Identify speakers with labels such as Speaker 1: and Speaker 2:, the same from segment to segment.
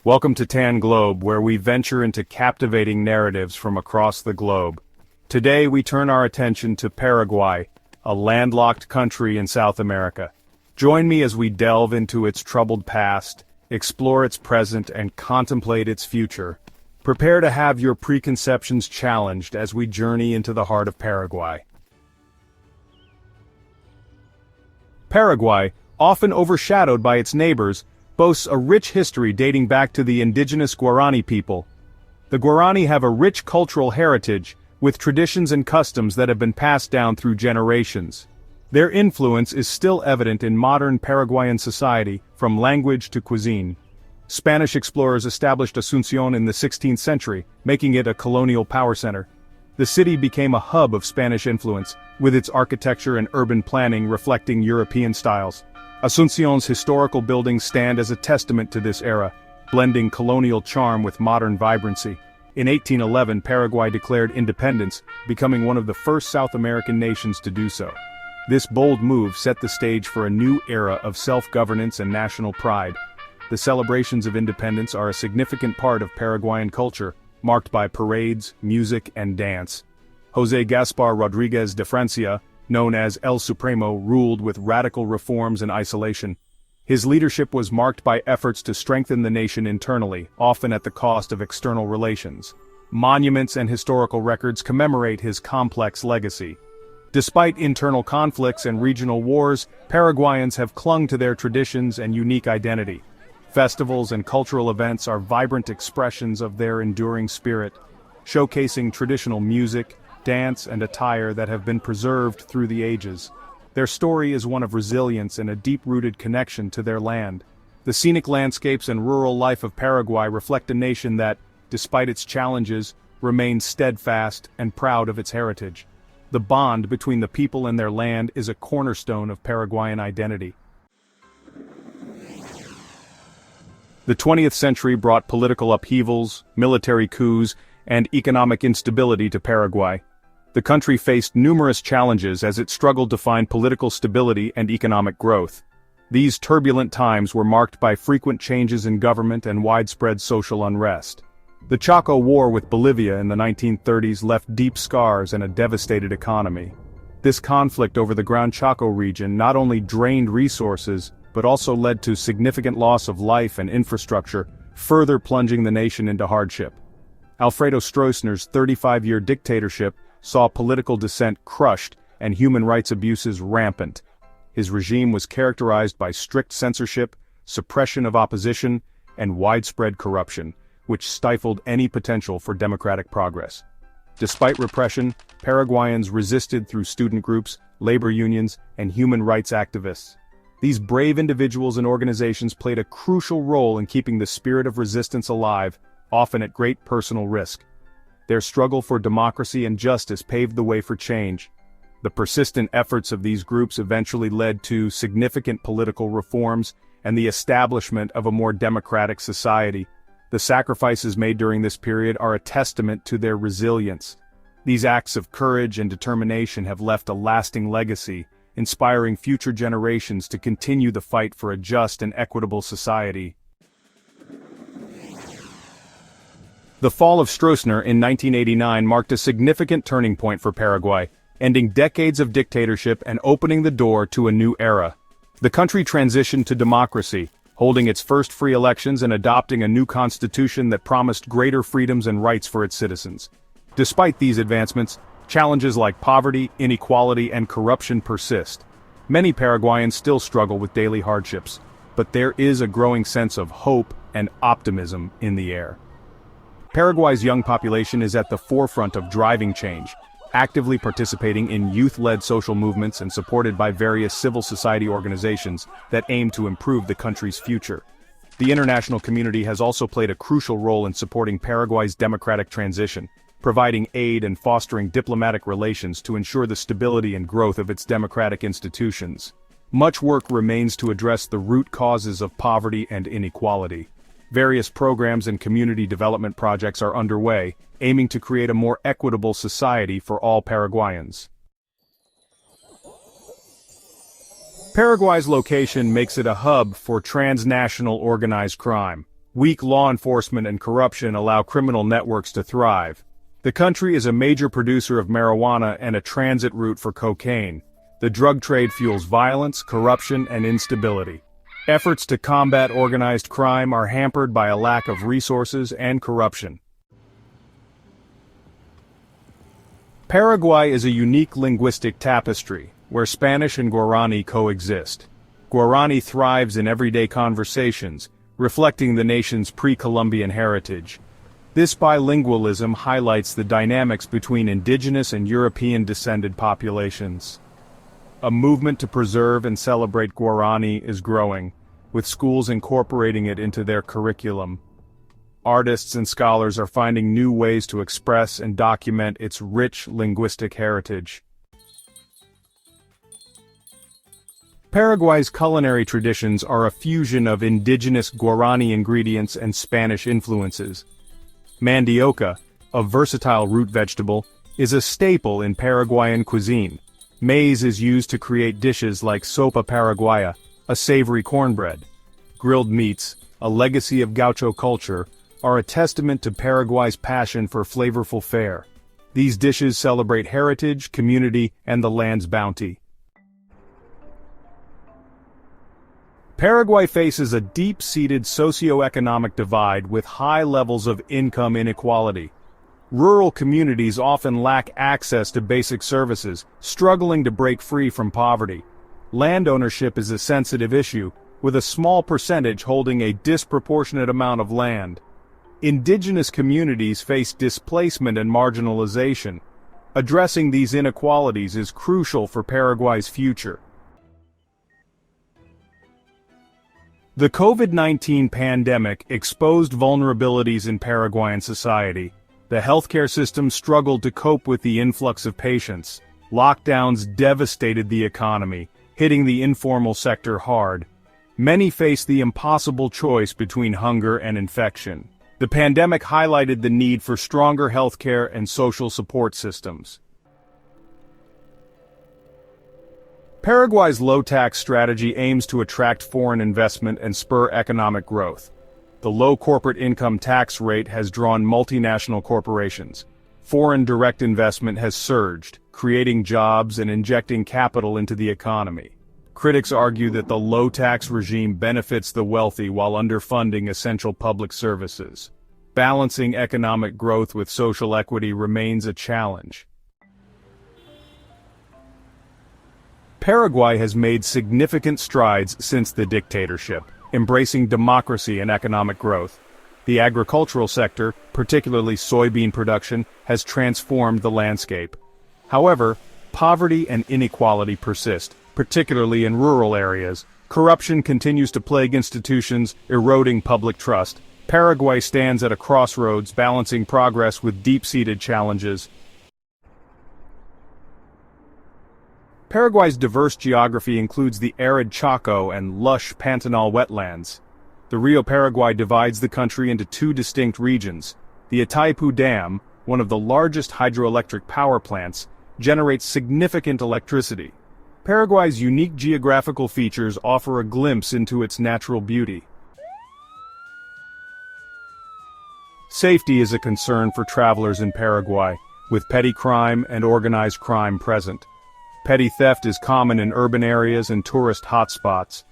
Speaker 1: Welcome to Tan Globe, where we venture into captivating narratives from across the globe. Today we turn our attention to Paraguay, a landlocked country in South America. Join me as we delve into its troubled past, explore its present, and contemplate its future. Prepare to have your preconceptions challenged as we journey into the heart of Paraguay. Paraguay, often overshadowed by its neighbors, boasts a rich history dating back to the indigenous Guarani people. The Guarani have a rich cultural heritage, with traditions and customs that have been passed down through generations. Their influence is still evident in modern Paraguayan society, from language to cuisine. Spanish explorers established Asunción in the 16th century, making it a colonial power center. The city became a hub of Spanish influence, with its architecture and urban planning reflecting European styles. Asunción's historical buildings stand as a testament to this era, blending colonial charm with modern vibrancy. In 1811, Paraguay declared independence, becoming one of the first South American nations to do so. This bold move set the stage for a new era of self-governance and national pride. The celebrations of independence are a significant part of Paraguayan culture, marked by parades, music, and dance. José Gaspar Rodríguez de Francia, known as El Supremo, ruled with radical reforms and isolation. His leadership was marked by efforts to strengthen the nation internally, often at the cost of external relations. Monuments and historical records commemorate his complex legacy. Despite internal conflicts and regional wars, Paraguayans have clung to their traditions and unique identity. Festivals and cultural events are vibrant expressions of their enduring spirit, showcasing traditional music, dance, and attire that have been preserved through the ages. Their story is one of resilience and a deep-rooted connection to their land. The scenic landscapes and rural life of Paraguay reflect a nation that, despite its challenges, remains steadfast and proud of its heritage. The bond between the people and their land is a cornerstone of Paraguayan identity. The 20th century brought political upheavals, military coups, and economic instability to Paraguay. The country faced numerous challenges as it struggled to find political stability and economic growth. These turbulent times were marked by frequent changes in government and widespread social unrest. The Chaco War with Bolivia in the 1930s left deep scars and a devastated economy. This conflict over the Gran Chaco region not only drained resources, but also led to significant loss of life and infrastructure, further plunging the nation into hardship. Alfredo Stroessner's 35-year dictatorship saw political dissent crushed and human rights abuses rampant. His regime was characterized by strict censorship, suppression of opposition, and widespread corruption, which stifled any potential for democratic progress. Despite repression, Paraguayans resisted through student groups, labor unions, and human rights activists. These brave individuals and organizations played a crucial role in keeping the spirit of resistance alive, often at great personal risk. Their struggle for democracy and justice paved the way for change. The persistent efforts of these groups eventually led to significant political reforms and the establishment of a more democratic society. The sacrifices made during this period are a testament to their resilience. These acts of courage and determination have left a lasting legacy, inspiring future generations to continue the fight for a just and equitable society. The fall of Stroessner in 1989 marked a significant turning point for Paraguay, ending decades of dictatorship and opening the door to a new era. The country transitioned to democracy, holding its first free elections and adopting a new constitution that promised greater freedoms and rights for its citizens. Despite these advancements, challenges like poverty, inequality, and corruption persist. Many Paraguayans still struggle with daily hardships, but there is a growing sense of hope and optimism in the air. Paraguay's young population is at the forefront of driving change, actively participating in youth-led social movements and supported by various civil society organizations that aim to improve the country's future. The international community has also played a crucial role in supporting Paraguay's democratic transition, providing aid and fostering diplomatic relations to ensure the stability and growth of its democratic institutions. Much work remains to address the root causes of poverty and inequality. Various programs and community development projects are underway, aiming to create a more equitable society for all Paraguayans. Paraguay's location makes it a hub for transnational organized crime. Weak law enforcement and corruption allow criminal networks to thrive. The country is a major producer of marijuana and a transit route for cocaine. The drug trade fuels violence, corruption, and instability. Efforts to combat organized crime are hampered by a lack of resources and corruption. Paraguay is a unique linguistic tapestry, where Spanish and Guarani coexist. Guarani thrives in everyday conversations, reflecting the nation's pre-Columbian heritage. This bilingualism highlights the dynamics between indigenous and European-descended populations. A movement to preserve and celebrate Guarani is growing, with schools incorporating it into their curriculum. Artists and scholars are finding new ways to express and document its rich linguistic heritage. Paraguay's culinary traditions are a fusion of indigenous Guarani ingredients and Spanish influences. Mandioca, a versatile root vegetable, is a staple in Paraguayan cuisine. Maize is used to create dishes like sopa paraguaya, a savory cornbread. Grilled meats, a legacy of gaucho culture, are a testament to Paraguay's passion for flavorful fare. These dishes celebrate heritage, community, and the land's bounty. Paraguay faces a deep-seated socio-economic divide with high levels of income inequality. Rural communities often lack access to basic services, struggling to break free from poverty. Land ownership is a sensitive issue, with a small percentage holding a disproportionate amount of land. Indigenous communities face displacement and marginalization. Addressing these inequalities is crucial for Paraguay's future. The COVID-19 pandemic exposed vulnerabilities in Paraguayan society. The healthcare system struggled to cope with the influx of patients. Lockdowns devastated the economy, hitting the informal sector hard. Many faced the impossible choice between hunger and infection. The pandemic highlighted the need for stronger healthcare and social support systems. Paraguay's low-tax strategy aims to attract foreign investment and spur economic growth. The low corporate income tax rate has drawn multinational corporations. Foreign direct investment has surged, creating jobs and injecting capital into the economy. Critics argue that the low-tax regime benefits the wealthy while underfunding essential public services. Balancing economic growth with social equity remains a challenge. Paraguay has made significant strides since the dictatorship, embracing democracy and economic growth. The agricultural sector, particularly soybean production, has transformed the landscape. However, poverty and inequality persist, particularly in rural areas. Corruption continues to plague institutions, eroding public trust. Paraguay stands at a crossroads, balancing progress with deep-seated challenges. Paraguay's diverse geography includes the arid Chaco and lush Pantanal wetlands. The Rio Paraguay divides the country into two distinct regions. The Itaipu Dam, one of the largest hydroelectric power plants, generates significant electricity. Paraguay's unique geographical features offer a glimpse into its natural beauty. Safety is a concern for travelers in Paraguay, with petty crime and organized crime present. Petty theft is common in urban areas and tourist hotspots.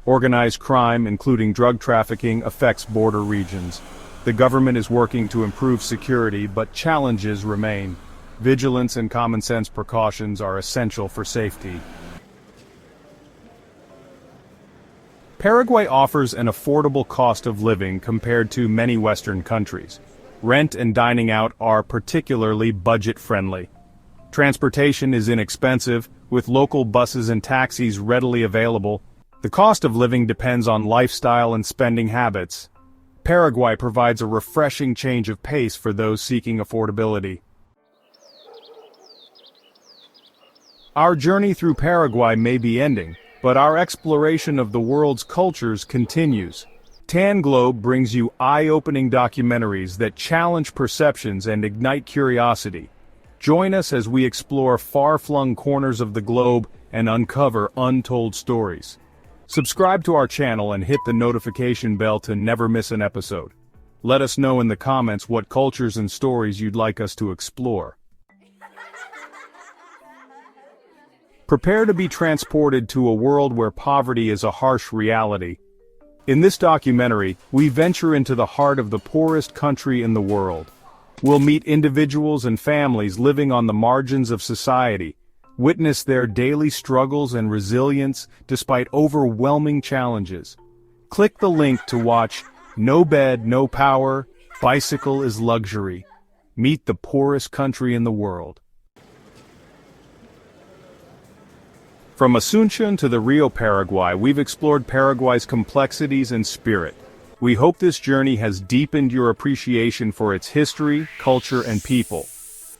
Speaker 1: Organized crime, including drug trafficking, affects border regions. The government is working to improve security, but challenges remain. Vigilance and common-sense precautions are essential for safety. Paraguay offers an affordable cost of living compared to many Western countries. Rent and dining out are particularly budget-friendly. Transportation is inexpensive, with local buses and taxis readily available. The cost of living depends on lifestyle and spending habits. Paraguay provides a refreshing change of pace for those seeking affordability. Our journey through Paraguay may be ending, but our exploration of the world's cultures continues. Tan Globe brings you eye-opening documentaries that challenge perceptions and ignite curiosity. Join us as we explore far-flung corners of the globe and uncover untold stories. Subscribe to our channel and hit the notification bell to never miss an episode. Let us know in the comments what cultures and stories you'd like us to explore. Prepare to be transported to a world where poverty is a harsh reality. In this documentary, we venture into the heart of the poorest country in the world. We'll meet individuals and families living on the margins of society, witness their daily struggles and resilience despite overwhelming challenges. Click the link to watch No Bed, No Power, Bicycle is Luxury. Meet the poorest country in the world. From Asunción to the Rio Paraguay, we've explored Paraguay's complexities and spirit. We hope this journey has deepened your appreciation for its history, culture, and people.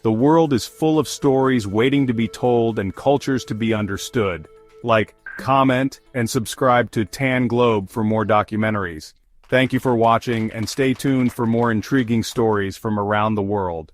Speaker 1: The world is full of stories waiting to be told and cultures to be understood. Like, comment, and subscribe to Tan Globe for more documentaries. Thank you for watching, and stay tuned for more intriguing stories from around the world.